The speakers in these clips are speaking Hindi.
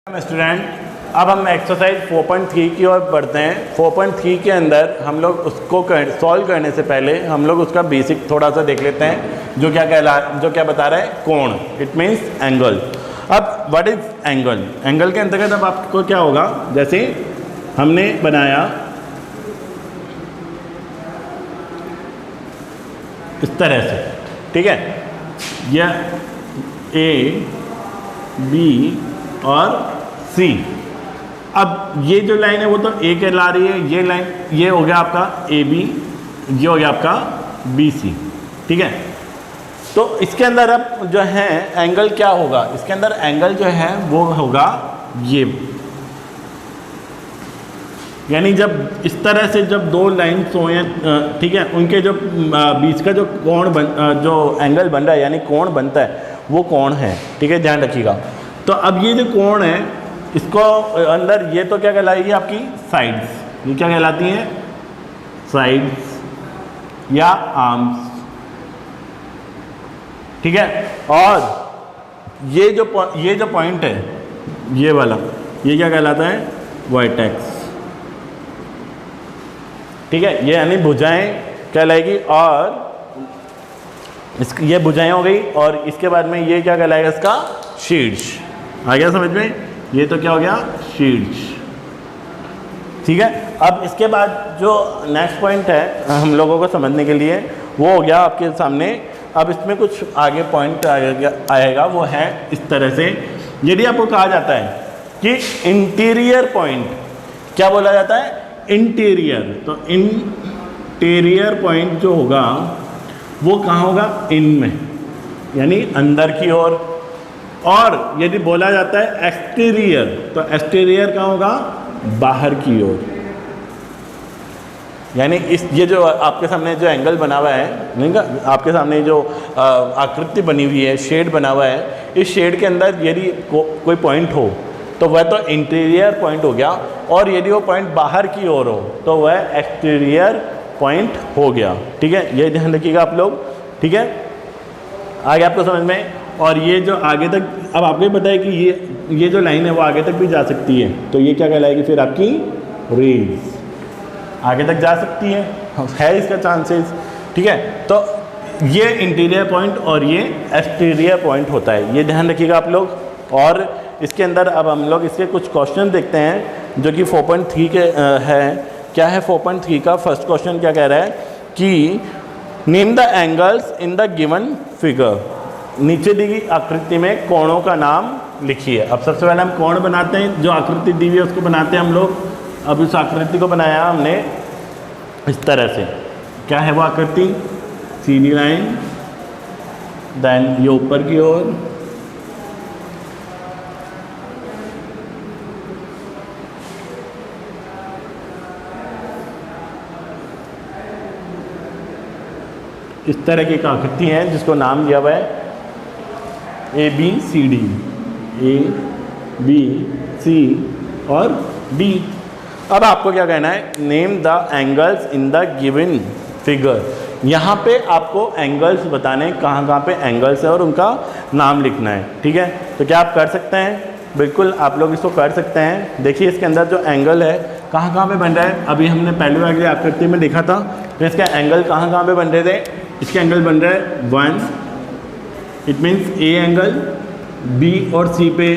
स्टूडेंट, अब हम एक्सरसाइज 4.3 की ओर बढ़ते हैं। 4.3 के अंदर हम लोग उसको सॉल्व करने से पहले हम लोग उसका बेसिक थोड़ा सा देख लेते हैं। जो क्या बता रहा है, कोण, इट मीन्स एंगल। अब व्हाट इज एंगल? एंगल के अंतर्गत अब आपको क्या होगा, जैसे हमने बनाया इस तरह से, ठीक है, यह ए बी और सी। अब ये जो लाइन है वो तो ए कहला रही है, ये लाइन, ये हो गया आपका ए बी, ये हो गया आपका बी सी, ठीक है। तो इसके अंदर अब जो है एंगल क्या होगा, इसके अंदर एंगल जो है वो होगा ये, यानी जब इस तरह से जब दो लाइन्स हो, ठीक है, उनके जो बीच का जो कोण जो एंगल बन रहा है यानी कोण बनता है वो कोण है, ठीक है, ध्यान रखिएगा। तो अब ये जो कोण है इसको अंदर ये तो क्या कहलाएगी आपकी साइड्स, ये क्या कहलाती हैं, साइड्स या आर्म्स, ठीक है। और ये जो पॉइंट है ये वाला, ये क्या कहलाता है, वर्टेक्स, ठीक है, ये यानी भुजाएं कहलाएगी। और ये भुजाएं हो गई और इसके बाद में ये क्या कहलाएगा, इसका शीर्ष। आ गया समझ में, ये तो क्या हो गया, शीर्ष, ठीक है। अब इसके बाद जो नेक्स्ट पॉइंट है हम लोगों को समझने के लिए वो हो गया आपके सामने। अब इसमें कुछ आगे पॉइंट आएगा, वो है इस तरह से। यदि आपको कहा जाता है कि इंटीरियर पॉइंट, क्या बोला जाता है, इंटीरियर, तो इंटीरियर पॉइंट जो होगा वो कहाँ होगा, इनमें, यानी अंदर की ओर। और यदि बोला जाता है एक्सटीरियर, तो एक्सटीरियर कहाँ होगा, बाहर की ओर। यानी ये जो आपके सामने जो एंगल बना हुआ है, नहीं का, आपके सामने जो आकृति बनी हुई है, शेड बना हुआ है, इस शेड के अंदर यदि कोई पॉइंट हो तो वह तो इंटीरियर पॉइंट हो गया, और यदि वो पॉइंट बाहर की ओर हो तो वह एक्सटीरियर पॉइंट हो गया, ठीक है। ये ध्यान रखिएगा आप लोग, ठीक है, आगे आपको समझ में। और ये जो आगे तक, अब आपको ही पता है कि ये जो लाइन है वो आगे तक भी जा सकती है, तो ये क्या कहलाएगी फिर आपकी रेज, आगे तक जा सकती है इसका चांसेस, ठीक है। तो ये इंटीरियर पॉइंट और ये एक्सटीरियर पॉइंट होता है, ये ध्यान रखिएगा आप लोग। और इसके अंदर अब हम लोग इसके कुछ क्वेश्चन देखते हैं जो कि 4.3 के है। क्या है 4.3 का फर्स्ट क्वेश्चन, क्या कह रहा है कि name the angles in the given figure. नीचे दी गई आकृति में कोणों का नाम लिखिए। अब सबसे पहले हम कोण बनाते हैं, जो आकृति दी हुई है उसको बनाते हैं हम लोग। अब इस आकृति को बनाया हमने इस तरह से, क्या है वो आकृति, सीधी लाइन, देन ये ऊपर की ओर, इस तरह की एक आकृति है जिसको नाम दिया हुआ है A B C D, A B C और डी। अब आपको क्या कहना है, name the angles in the given figure. यहाँ पे आपको एंगल्स बताने, कहाँ पे एंगल्स है और उनका नाम लिखना है, ठीक है। तो क्या आप कर सकते हैं, बिल्कुल आप लोग इसको कर सकते हैं। देखिए इसके अंदर जो एंगल है कहाँ पे बन रहा है, अभी हमने पहले वाली आकृति में देखा था, तो इसका एंगल कहाँ पे बन रहे थे, इसके एंगल बन रहा है 1, it means A angle, B और सी पे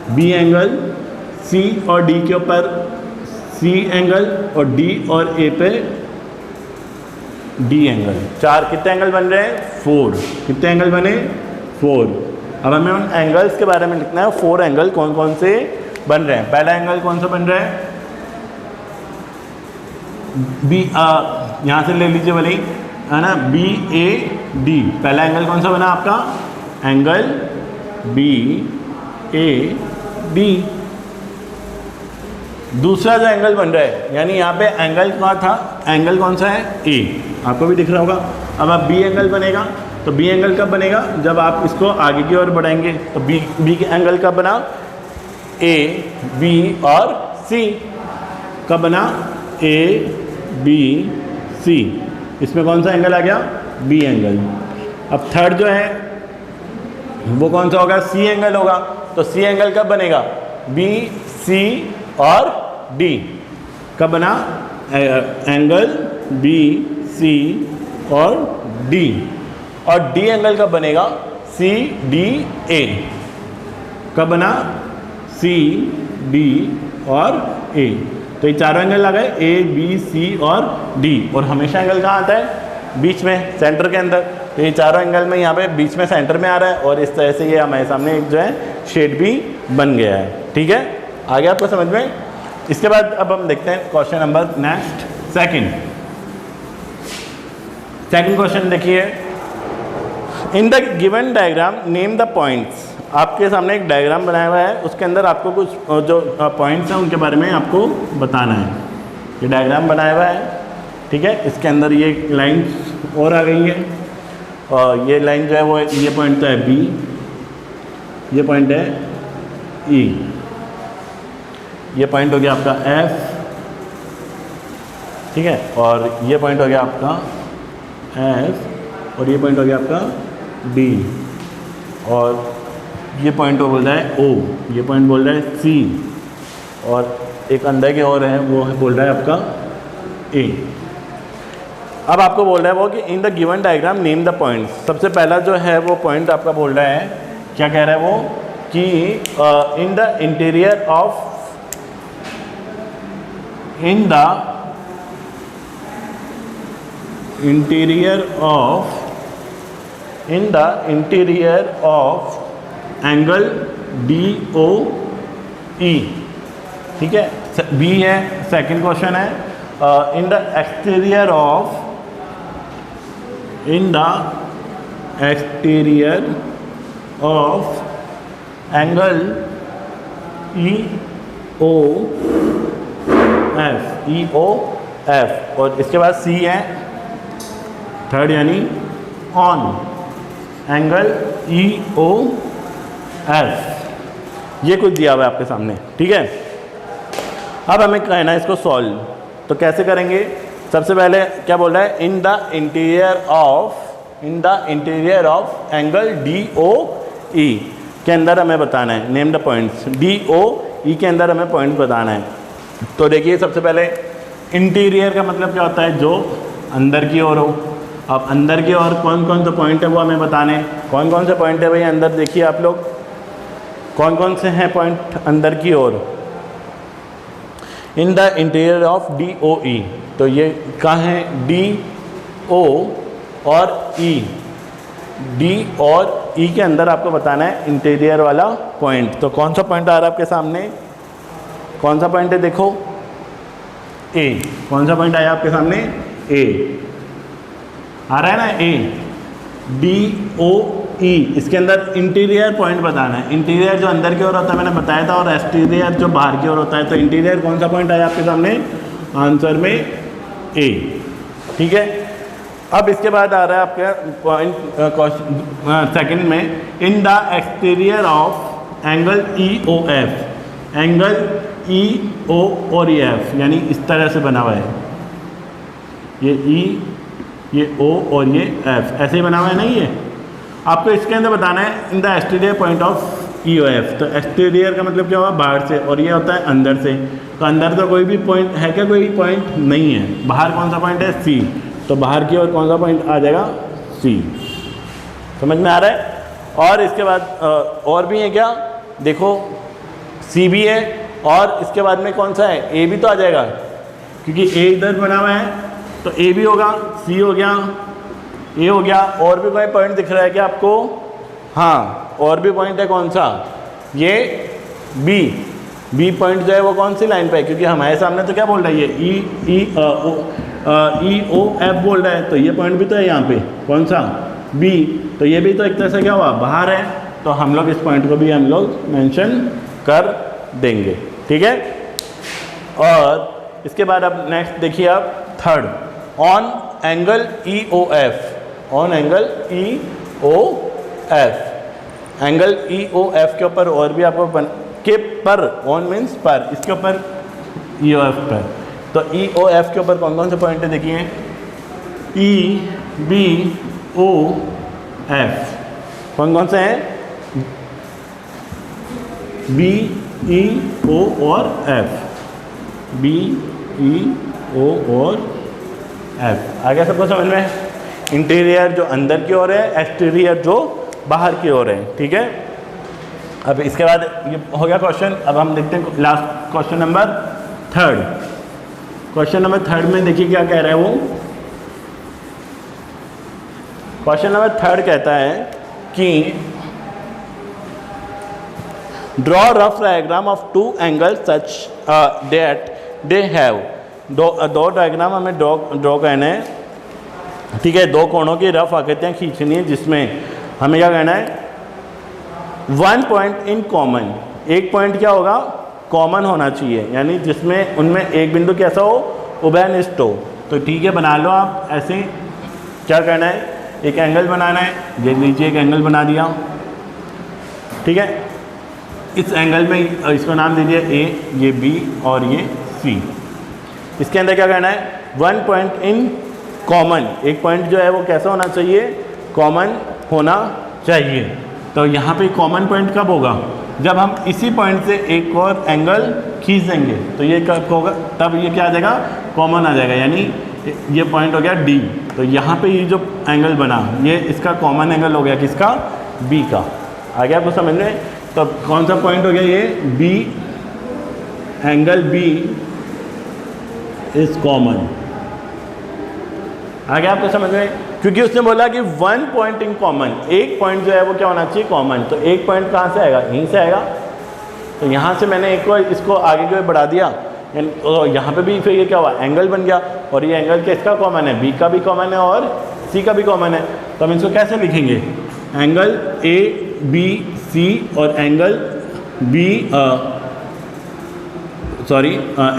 बी एंगल, सी और डी के ऊपर सी एंगल, और डी और ए पे डी एंगल। चार कितने एंगल बन रहे हैं, 4। कितने एंगल बने, 4। अब हमें उन एंगल्स के बारे में लिखना है, 4 एंगल कौन कौन से बन रहे हैं। पहला एंगल कौन सा बन रहा है, बी, यहाँ से ले लीजिए वाली, है ना, बी ए डी। पहला एंगल कौन सा बना आपका, एंगल बी ए डी। दूसरा जो एंगल बन रहा है, यानी यहाँ पे एंगल कौन था, एंगल कौन सा है, ए, आपको भी दिख रहा होगा। अब आप बी एंगल बनेगा, तो बी एंगल कब बनेगा, जब आप इसको आगे की ओर बढ़ाएंगे। तो बी के एंगल कब बना, ए बी और सी कब बना, ए बी सी। इसमें कौन सा एंगल आ गया, बी एंगल। अब थर्ड जो है वो कौन सा होगा, सी एंगल होगा। तो सी एंगल कब बनेगा, बी सी और डी। कब बना एंगल बी सी और डी। और डी एंगल कब बनेगा, सी डी ए। कब बना, सी डी और ए। तो ये चारों एंगल लगे ए बी सी और डी। और हमेशा एंगल कहाँ आता है, बीच में, सेंटर के अंदर। तो ये चारों एंगल में यहाँ पे बीच में सेंटर में आ रहा है और इस तरह से ये हमारे सामने एक जो है शेड भी बन गया है। ठीक है, आ गया आपको समझ में। इसके बाद अब हम देखते हैं question number next second question देखिए। In the given diagram name the points. आपके सामने एक डायग्राम बनाया हुआ है, उसके अंदर आपको कुछ जो पॉइंट्स हैं उनके बारे में आपको बताना है। ये डायग्राम बनाया हुआ है, ठीक है। इसके अंदर ये लाइन्स और आ गई है और ये लाइन जो है वो, ये पॉइंट तो है बी, ये पॉइंट है ई, ये पॉइंट हो गया आपका एफ, ठीक है। और ये पॉइंट हो गया आपका एफ और ये पॉइंट हो गया आपका डी। और ये पॉइंट वो बोल रहा है ओ, ये पॉइंट बोल रहा है सी और एक अंदर के और है वो बोल रहा है आपका ए। अब आपको बोल रहा है वो कि in the given diagram name the point. सबसे पहला जो है वो पॉइंट आपका बोल रहा है, क्या कह रहा है वो कि in the interior of angle D O E, ठीक है। बी है, सेकंड क्वेश्चन है in the exterior of angle E O F. और इसके बाद सी है थर्ड, यानी on angle E O F. ये कुछ दिया हुआ है आपके सामने, ठीक है। अब हमें कहना है इसको सॉल्व, तो कैसे करेंगे। सबसे पहले क्या बोल रहा है, in the interior of angle D O E के अंदर हमें बताना है, name the points. D O E के अंदर हमें पॉइंट बताना है। तो देखिए सबसे पहले इंटीरियर का मतलब क्या होता है, जो अंदर की ओर हो। अब अंदर की ओर कौन कौन से पॉइंट है वो हमें बताने। कौन कौन से पॉइंट है भाई अंदर, देखिए आप लोग कौन कौन से हैं पॉइंट अंदर की ओर। In the interior of D O E, तो ये कहाँ है, डी ओ और ई। डी और ई के अंदर आपको बताना है इंटीरियर वाला पॉइंट। तो कौन सा पॉइंट आ रहा है आपके सामने, कौन सा पॉइंट है, देखो ए। कौन सा पॉइंट आया आपके सामने, ए आ रहा है ना, ए डी ओ ई। इसके अंदर इंटीरियर पॉइंट बताना है। इंटीरियर जो अंदर की ओर होता है मैंने बताया था, और एक्सटीरियर जो बाहर की ओर होता है। तो इंटीरियर कौन सा पॉइंट आया आपके सामने, आंसर में ए, ठीक है। अब इसके बाद आ रहा है आपके पॉइंट सेकंड में, in the exterior of angle E O F. Angle E O और ये एफ, यानी इस तरह से बना हुआ है, ये ई, ये ओ और ये एफ, ऐसे ही बना हुआ है ना। ये आपको इसके अंदर बताना है in the exterior point of E O F. तो एक्सटीरियर का मतलब क्या हुआ, बाहर से, और ये होता है अंदर से। तो अंदर तो कोई भी पॉइंट है क्या, कोई पॉइंट नहीं है। बाहर कौन सा पॉइंट है, सी। तो बाहर की ओर कौन सा पॉइंट आ जाएगा, सी। समझ में आ रहा है। और इसके बाद और भी है क्या, देखो सी भी है, और इसके बाद में कौन सा है, ए भी तो आ जाएगा, क्योंकि ए इधर बना हुआ है। तो ए भी होगा, सी हो गया, ए हो गया। और भी कोई पॉइंट दिख रहा है क्या आपको, हाँ और भी पॉइंट है, कौन सा, ये बी पॉइंट जो है वो कौन सी लाइन पे है, क्योंकि हमारे सामने तो क्या बोल रहा है, ये ई ओ एफ बोल रहा है। तो ये पॉइंट भी तो है यहाँ पे, कौन सा, बी। तो ये भी तो एक तरह से क्या हुआ, बाहर है। तो हम लोग इस पॉइंट को भी हम लोग मेंशन कर देंगे, ठीक है। और इसके बाद अब नेक्स्ट देखिए आप third, on angle E O F. On angle E O F, angle E O F के ऊपर और भी आपको के पर, ऑन मीन्स पर, इसके ऊपर ई ओ एफ पर। तो ई ओ एफ के ऊपर कौन कौन से पॉइंट है, देखिए ई बी ओ एफ, कौन कौन से हैं, बी ई ओ और एफ, बी ई ओ और एफ। आ गया सबको समझ में? इंटीरियर जो अंदर की ओर है, एक्सटीरियर जो बाहर की ओर है। ठीक है, अब इसके बाद ये हो गया क्वेश्चन। अब हम देखते हैं last question number 3। Question number 3 में देखिए क्या कह रहा है वो। क्वेश्चन नंबर 3 कहता है कि draw rough diagram of 2 angle such that they have, दो डायग्राम हमें ड्रॉ करना है। ठीक है, 2 कोणों की रफ आकृतियाँ खींचनी है जिसमें हमें क्या करना है, 1 पॉइंट इन कॉमन, एक पॉइंट क्या होगा, कॉमन होना चाहिए, यानी जिसमें उनमें एक बिंदु कैसा हो, उभयनिष्ठ हो। तो ठीक है, बना लो आप ऐसे। क्या करना है, एक एंगल बनाना है। देख लीजिए एक एंगल बना दिया। ठीक है, इस एंगल में इसको नाम दीजिए ए, ये बी और ये सी। इसके अंदर क्या करना है, 1 पॉइंट इन कॉमन, एक पॉइंट जो है वो कैसा होना चाहिए, कॉमन होना चाहिए। तो यहाँ पे कॉमन पॉइंट कब होगा, जब हम इसी पॉइंट से एक और एंगल खींच देंगे। तो ये कब होगा, तब ये क्या आ जाएगा, कॉमन आ जाएगा। यानी ये पॉइंट हो गया डी। तो यहाँ पे ये जो एंगल बना, ये इसका कॉमन एंगल हो गया, किसका, बी का। आ गया आपको समझ में? तो कौन सा पॉइंट हो गया ये, B, angle B is common. आ गया आपको समझ में? क्योंकि उसने बोला कि 1 पॉइंट इन कॉमन, एक पॉइंट जो है वो क्या होना चाहिए, कॉमन। तो एक पॉइंट कहाँ से आएगा, यहीं से आएगा। तो यहाँ से मैंने एक को इसको आगे की ओर बढ़ा दिया, तो यहाँ पे भी फिर ये क्या हुआ, एंगल बन गया। और ये एंगल किसका कॉमन है, बी का भी कॉमन है और सी का भी कॉमन है। तो हम इसको कैसे लिखेंगे, एंगल ए बी सी और angle B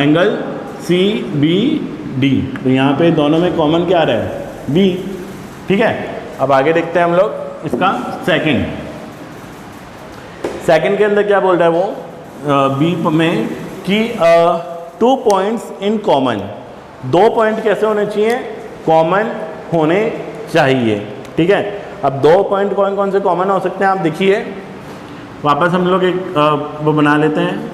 angle C B D. तो यहाँ पे दोनों में कॉमन क्या आ रहा है, बी। ठीक है, अब आगे देखते हैं हम लोग इसका सेकंड के अंदर क्या बोल रहा है वो, बी में कि 2 पॉइंट्स इन कॉमन, 2 पॉइंट कैसे होने चाहिए, कॉमन होने चाहिए। ठीक है, अब 2 पॉइंट कौन कौन से कॉमन हो सकते हैं आप देखिए। वापस हम लोग एक वो बना लेते हैं,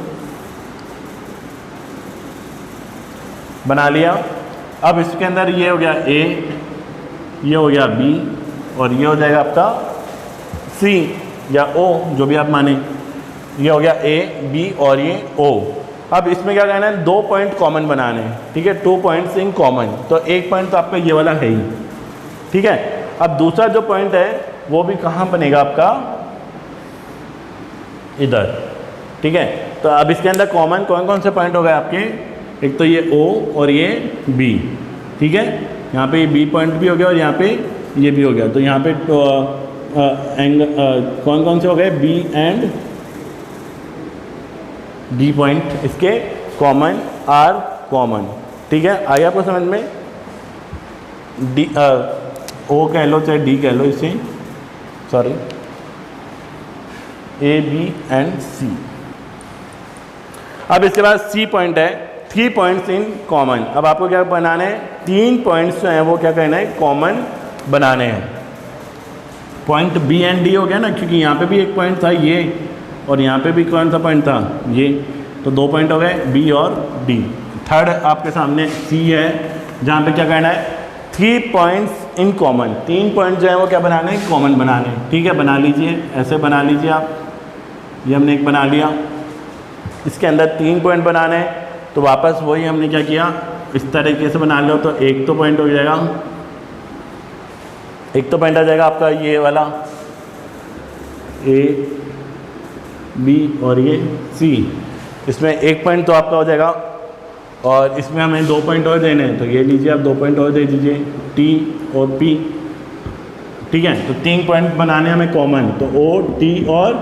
बना लिया। अब इसके अंदर ये हो गया ए, ये हो गया बी और ये हो जाएगा आपका सी या ओ, जो भी आप माने। ये हो गया ए बी और ये ओ। अब इसमें क्या कहना है, 2 पॉइंट कॉमन बनाने हैं। ठीक है, 2 पॉइंट्स इन कॉमन, तो एक पॉइंट तो आपका ये वाला है ही। ठीक है, अब दूसरा जो पॉइंट है वो भी कहाँ बनेगा आपका, इधर। ठीक है, तो अब इसके अंदर कॉमन कौन कौन से पॉइंट हो गए आपके, एक तो ये ओ और ये बी। ठीक है, यहाँ पे ये बी पॉइंट भी हो गया और यहाँ पे ये भी हो गया। तो यहाँ पे कौन कौन से हो गए, बी एंड डी पॉइंट इसके कॉमन आर कॉमन। ठीक है, आगे आपको समझ में, डी ओ कह लो चाहे डी कह लो, इसे सॉरी, ए बी एंड सी। अब इसके बाद सी पॉइंट है, 3 पॉइंट्स इन कॉमन। अब आपको क्या बनाना है, 3 पॉइंट्स जो हैं वो क्या करना है, कॉमन बनाने हैं। पॉइंट बी एंड डी हो गया ना, क्योंकि यहाँ पे भी एक पॉइंट था ये, और यहाँ पे भी कौन सा पॉइंट था, ये। तो 2 पॉइंट हो गए, बी और डी। थर्ड आपके सामने सी है, जहाँ पे क्या करना है, 3 पॉइंट्स इन कॉमन, 3 पॉइंट जो है वो क्या बनाने हैं, कॉमन बनाने हैं। ठीक है, बना लीजिए, ऐसे बना लीजिए आप। ये हमने एक बना लिया, इसके अंदर 3 पॉइंट बनाने हैं। तो वापस वही हमने क्या किया, इस तरीके से बना लो। तो एक तो पॉइंट हो जाएगा, एक तो पॉइंट आ जाएगा आपका ये वाला ए बी और ये सी। इसमें एक पॉइंट तो आपका हो जाएगा, और इसमें हमें 2 पॉइंट और देने हैं। तो ये लीजिए आप 2 पॉइंट और दे दीजिए, टी और पी। ठीक है, तो 3 पॉइंट बनाने हमें कॉमन, तो ओ टी और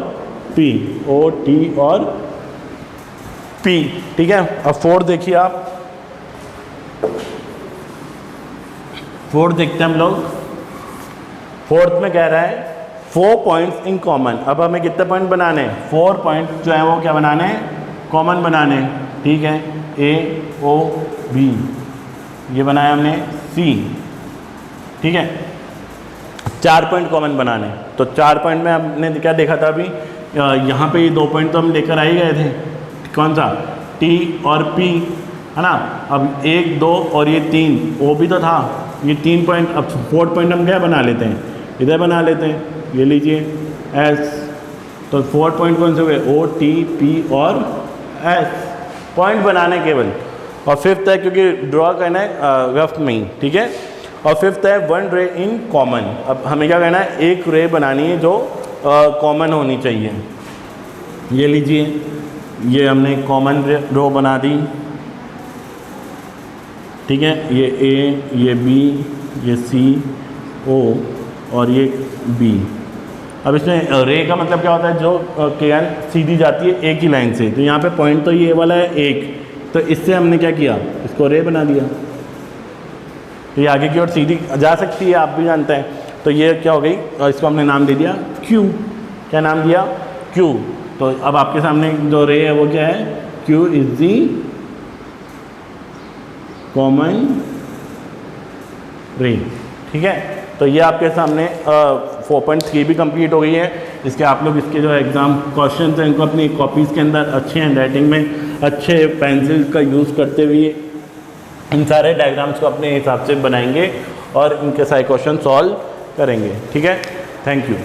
पी, ओ टी और पी। ठीक है, अब 4 देखिए आप, 4 देखते हैं हम लोग। 4th में कह रहा है 4 पॉइंट्स इन कॉमन। अब हमें कितने पॉइंट बनाने हैं, 4 पॉइंट जो है वो क्या बनाने हैं, कॉमन बनाने हैं। ठीक है, ए ओ बी ये बनाया हमने, सी। ठीक है, 4 पॉइंट कॉमन बनाने। तो 4 पॉइंट में हमने क्या देखा था अभी, यहाँ पे ये 2 पॉइंट तो हम लेकर आ ही गए थे, कौन सा, T और P है ना। अब 1 2 और ये 3 वो भी तो था, ये 3 पॉइंट। अब 4 पॉइंट हम क्या बना लेते हैं, इधर बना लेते हैं, ये लीजिए S। तो 4 पॉइंट कौन से हुए, O T P और S पॉइंट बनाने केवल। और फिफ्थ है, क्योंकि ड्रॉ करना है रफ में ही, ठीक है। और फिफ्थ है 1 रे इन कॉमन। अब हमें क्या करना है, एक रे बनानी है जो कॉमन होनी चाहिए। ये लीजिए, ये हमने कॉमन रो बना दी, ठीक है। ये A, ये B, ये C, O और ये B। अब इसमें रे का मतलब क्या होता है, जो केन सीधी जाती है एक ही लाइन से। तो यहाँ पे पॉइंट तो ये वाला है 1, तो इससे हमने क्या किया, इसको रे बना दिया। तो ये आगे की ओर सीधी जा सकती है, आप भी जानते हैं। तो ये क्या हो गई, इसको हमने नाम दे दिया Q। क्या नाम दिया, Q। तो अब आपके सामने जो रे है वो क्या है, Q इज दी कॉमन रे, ठीक है। तो ये आपके सामने 4.3 भी कंप्लीट हो गई है। इसके आप लोग इसके जो एग्ज़ाम क्वेश्चन हैं इनको अपनी कॉपीज़ के अंदर अच्छे हैंड राइटिंग में अच्छे पेंसिल का यूज़ करते हुए इन सारे डायग्राम्स को अपने हिसाब से बनाएंगे और इनके सारे क्वेश्चन सॉल्व करेंगे, ठीक है। Thank you.